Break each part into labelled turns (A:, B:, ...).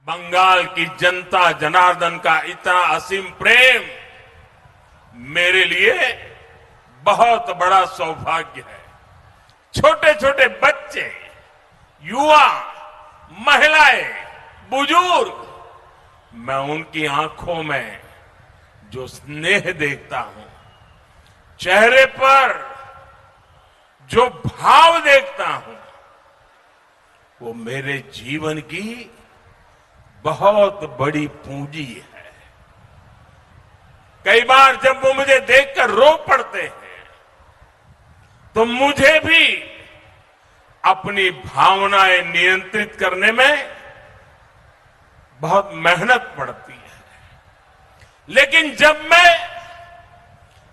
A: बंगाल की जनता जनार्दन का इतना असीम प्रेम मेरे लिए बहुत बड़ा सौभाग्य है। छोटे छोटे बच्चे, युवा, महिलाएं, बुजुर्ग, मैं उनकी आंखों में जो स्नेह देखता हूं, चेहरे पर जो भाव देखता हूं, वो मेरे जीवन की बहुत बड़ी पूंजी है। कई बार जब वो मुझे देखकर रो पड़ते हैं तो मुझे भी अपनी भावनाएं नियंत्रित करने में बहुत मेहनत पड़ती है। लेकिन जब मैं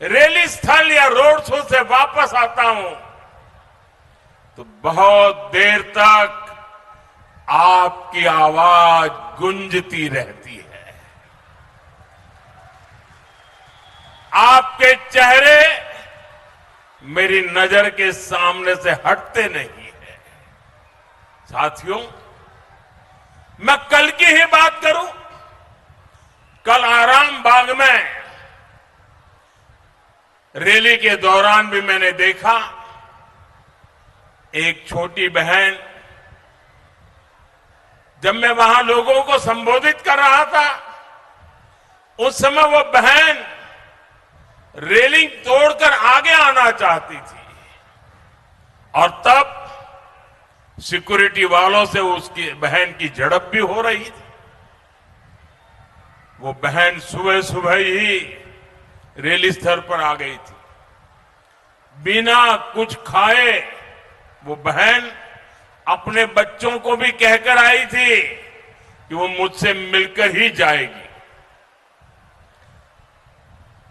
A: रैली स्थल या रोड शो से वापस आता हूं तो बहुत देर तक आपकी आवाज गूंजती रहती है। आपके चेहरे मेरी नजर के सामने से हटते नहीं है। साथियों, मैं कल की ही बात करूं, कल आराम बाग में रैली के दौरान भी मैंने देखा एक छोटी बहन, जब मैं वहां लोगों को संबोधित कर रहा था उस समय वो बहन रेलिंग तोड़कर आगे आना चाहती थी और तब सिक्योरिटी वालों से उसकी बहन की झड़प भी हो रही थी। वो बहन सुबह सुबह ही रैली स्थल पर आ गई थी। बिना कुछ खाए वो बहन अपने बच्चों को भी कहकर आई थी कि वो मुझसे मिलकर ही जाएगी।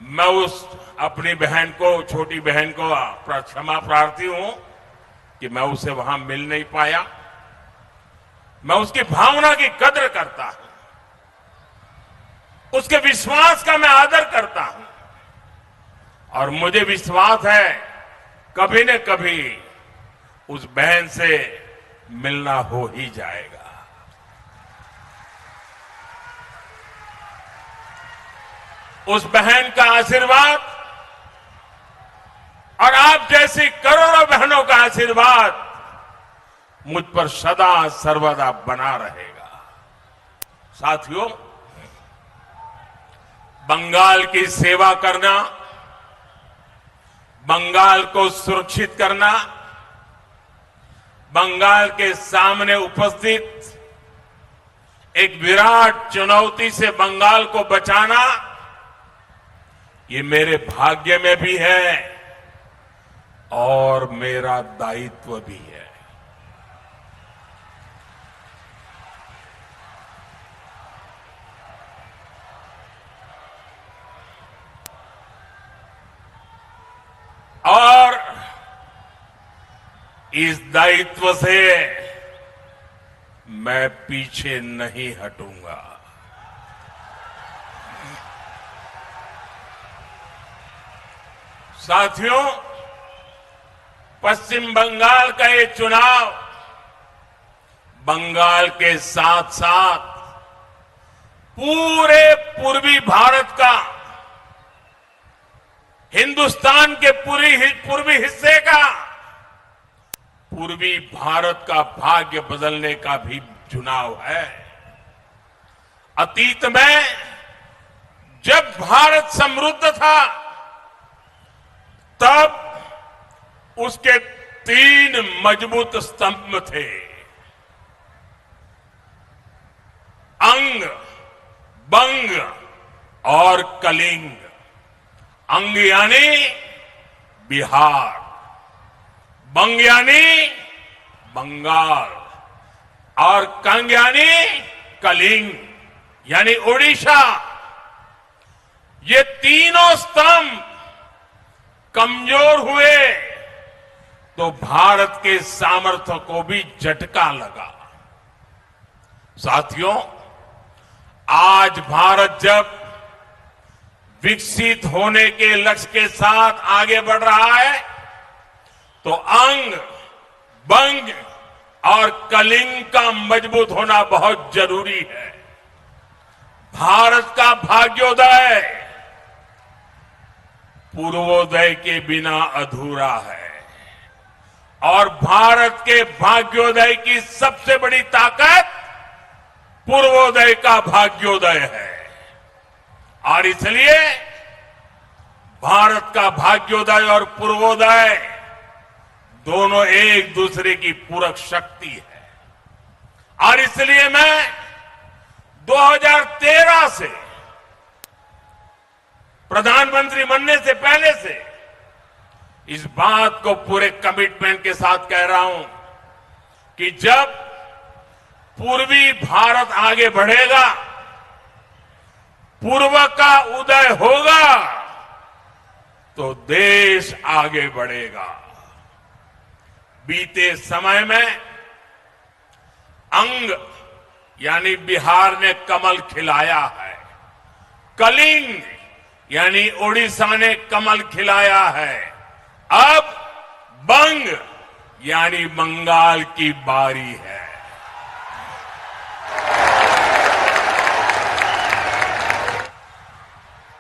A: मैं उस अपनी बहन को, छोटी बहन को क्षमा प्रार्थी हूं कि मैं उसे वहां मिल नहीं पाया। मैं उसकी भावना की कदर करता हूं, उसके विश्वास का मैं आदर करता हूं और मुझे विश्वास है कभी न कभी उस बहन से मिलना हो ही जाएगा। उस बहन का आशीर्वाद और आप जैसी करोड़ों बहनों का आशीर्वाद मुझ पर सदा सर्वदा बना रहेगा। साथियों, बंगाल की सेवा करना, बंगाल को सुरक्षित करना, बंगाल के सामने उपस्थित एक विराट चुनौती से बंगाल को बचाना, ये मेरे भाग्य में भी है और मेरा दायित्व भी है। और इस दायित्व से मैं पीछे नहीं हटूंगा। साथियों, पश्चिम बंगाल का ये चुनाव बंगाल के साथ साथ पूरे पूर्वी भारत का, हिंदुस्तान के पूर्वी हिस्से का, पूर्वी भारत का भाग्य बदलने का भी चुनाव है। अतीत में जब भारत समृद्ध था तब उसके 3 मजबूत स्तंभ थे, अंग, बंग और कलिंग। अंग यानी बिहार, बंग यानी बंगाल और कंग यानी कलिंग यानी ओडिशा। ये तीनों स्तंभ कमजोर हुए तो भारत के सामर्थ्य को भी झटका लगा। साथियों, आज भारत जब विकसित होने के लक्ष्य के साथ आगे बढ़ रहा है तो अंग, बंग और कलिंग का मजबूत होना बहुत जरूरी है। भारत का भाग्योदय पूर्वोदय के बिना अधूरा है और भारत के भाग्योदय की सबसे बड़ी ताकत पूर्वोदय का भाग्योदय है। और इसलिए भारत का भाग्योदय और पूर्वोदय दोनों एक दूसरे की पूरक शक्ति है। और इसलिए मैं 2013 से प्रधानमंत्री बनने से पहले से इस बात को पूरे कमिटमेंट के साथ कह रहा हूं कि जब पूर्वी भारत आगे बढ़ेगा, पूर्व का उदय होगा, तो देश आगे बढ़ेगा। बीते समय में अंग यानी बिहार ने कमल खिलाया है, कलिंग यानी ओडिशा ने कमल खिलाया है, अब बंग यानी बंगाल की बारी है।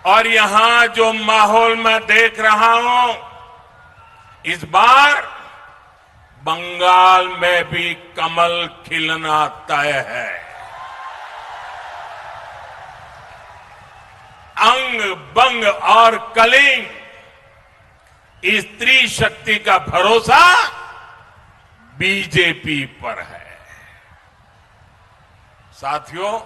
A: और यहां जो माहौल मैं देख रहा हूं, इस बार बंगाल में भी कमल खिलना तय है। अंग, बंग और कलिंग, इस स्त्री शक्ति का भरोसा बीजेपी पर है। साथियों,